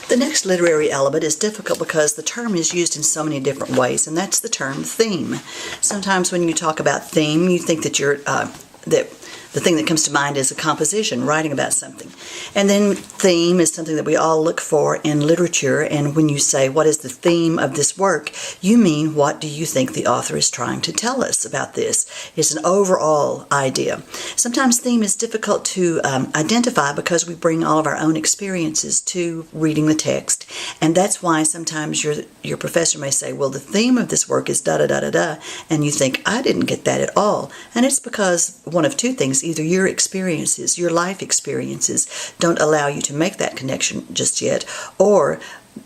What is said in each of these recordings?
The next literary element is difficult because the term is used in so many different ways, and that's the term theme. Sometimes when you talk about theme, you think that the thing that comes to mind is a composition, writing about something. And then theme is something that we all look for in literature, and when you say, what is the theme of this work, you mean, what do you think the author is trying to tell us about this? It's an overall idea. Sometimes theme is difficult to identify because we bring all of our own experiences to reading the text, and that's why sometimes your professor may say, well, the theme of this work is da-da-da-da-da, and you think, I didn't get that at all. And it's because one of two things. Either your experiences, your life experiences, don't allow you to make that connection just yet, or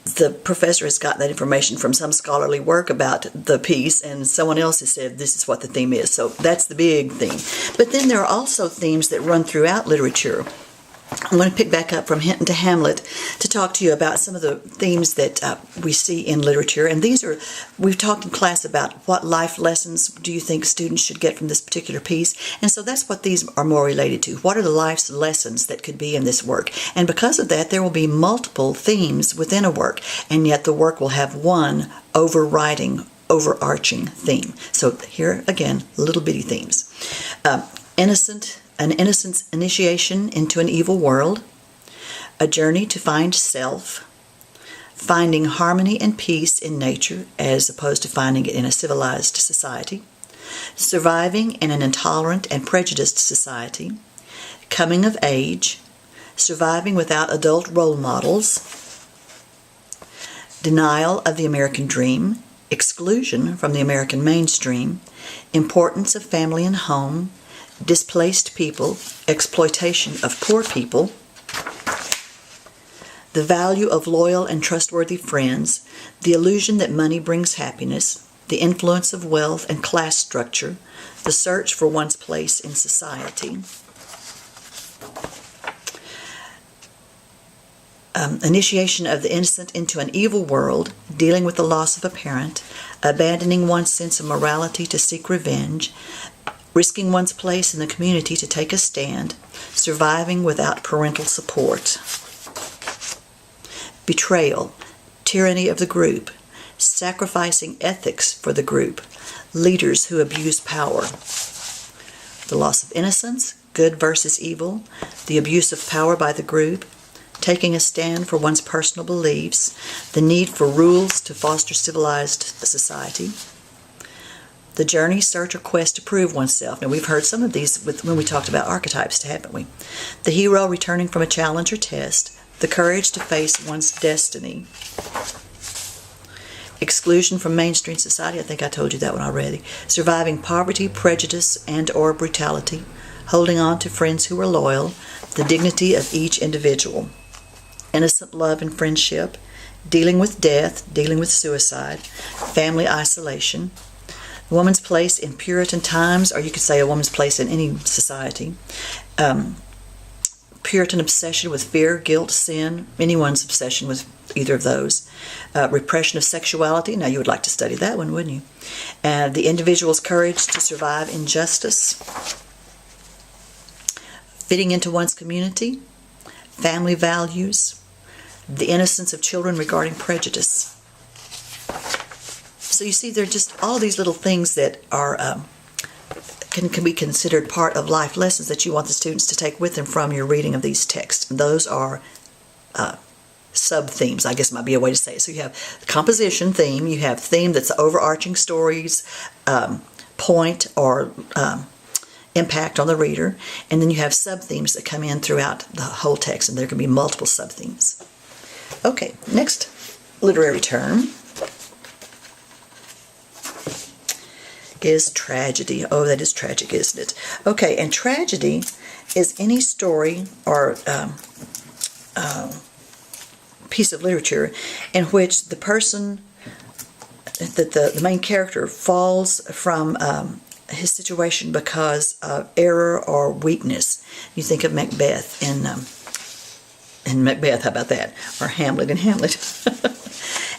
the professor has got that information from some scholarly work about the piece and someone else has said this is what the theme is. So that's the big theme. But then there are also themes that run throughout literature. I'm going to pick back up from Hinton to Hamlet to talk to you about some of the themes that we see in literature. And these are, we've talked in class about what life lessons do you think students should get from this particular piece. And so that's what these are more related to. What are the life's lessons that could be in this work? And because of that, there will be multiple themes within a work. And yet the work will have one overarching theme. So here again, little bitty themes. An innocent's initiation into an evil world, a journey to find self, finding harmony and peace in nature as opposed to finding it in a civilized society, surviving in an intolerant and prejudiced society, coming of age, surviving without adult role models, denial of the American dream, exclusion from the American mainstream, importance of family and home, displaced people, exploitation of poor people, the value of loyal and trustworthy friends, the illusion that money brings happiness, the influence of wealth and class structure, the search for one's place in society, initiation of the innocent into an evil world, dealing with the loss of a parent, abandoning one's sense of morality to seek revenge, risking one's place in the community to take a stand, surviving without parental support, betrayal, tyranny of the group, sacrificing ethics for the group, leaders who abuse power, the loss of innocence, good versus evil, the abuse of power by the group, taking a stand for one's personal beliefs, the need for rules to foster civilized society, the journey, search, or quest to prove oneself. Now, we've heard some of these when we talked about archetypes, haven't we? The hero returning from a challenge or test, the courage to face one's destiny, exclusion from mainstream society, I think I told you that one already, surviving poverty, prejudice, and or brutality, holding on to friends who are loyal, the dignity of each individual, innocent love and friendship, dealing with death, dealing with suicide, family isolation, a woman's place in Puritan times, or you could say a woman's place in any society. Puritan obsession with fear, guilt, sin, anyone's obsession with either of those. Repression of sexuality, now you would like to study that one, wouldn't you? The individual's courage to survive injustice. Fitting into one's community. Family values. The innocence of children regarding prejudice. So you see, there are just all these little things that are can be considered part of life lessons that you want the students to take with them from your reading of these texts. And those are sub-themes, I guess might be a way to say it. So you have composition theme, you have theme that's overarching stories, point or impact on the reader, and then you have sub-themes that come in throughout the whole text, and there can be multiple sub-themes. Okay, next literary term is tragedy. Oh, that is tragic, isn't it? Okay, and tragedy is any story or piece of literature in which the person, that the main character falls from his situation because of error or weakness. You think of Macbeth in Macbeth, how about that? Or Hamlet in Hamlet.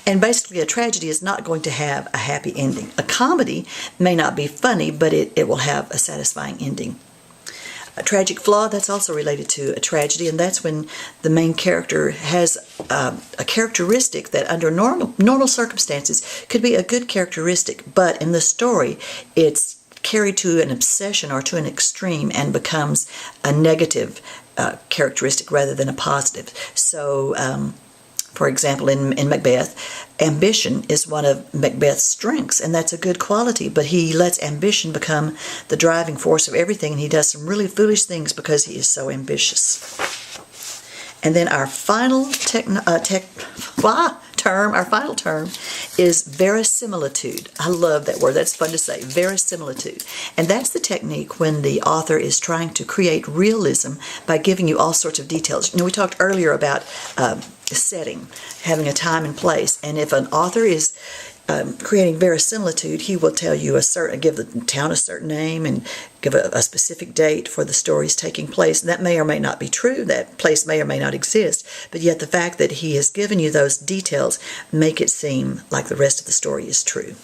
And basically a tragedy is not going to have a happy ending. A comedy may not be funny, but it will have a satisfying ending. A tragic flaw, that's also related to a tragedy, and that's when the main character has a characteristic that under normal circumstances could be a good characteristic, but in the story it's carried to an obsession or to an extreme and becomes a negative characteristic rather than a positive. So, for example, in Macbeth, ambition is one of Macbeth's strengths, and that's a good quality, but he lets ambition become the driving force of everything, and he does some really foolish things because he is so ambitious. And then our final term is verisimilitude. I love that word. That's fun to say, verisimilitude. And that's the technique when the author is trying to create realism by giving you all sorts of details. We talked earlier about setting, having a time and place, and if an author is creating verisimilitude, he will tell you give the town a certain name and give a specific date for the stories taking place. And that may or may not be true. That place may or may not exist. But yet the fact that he has given you those details make it seem like the rest of the story is true.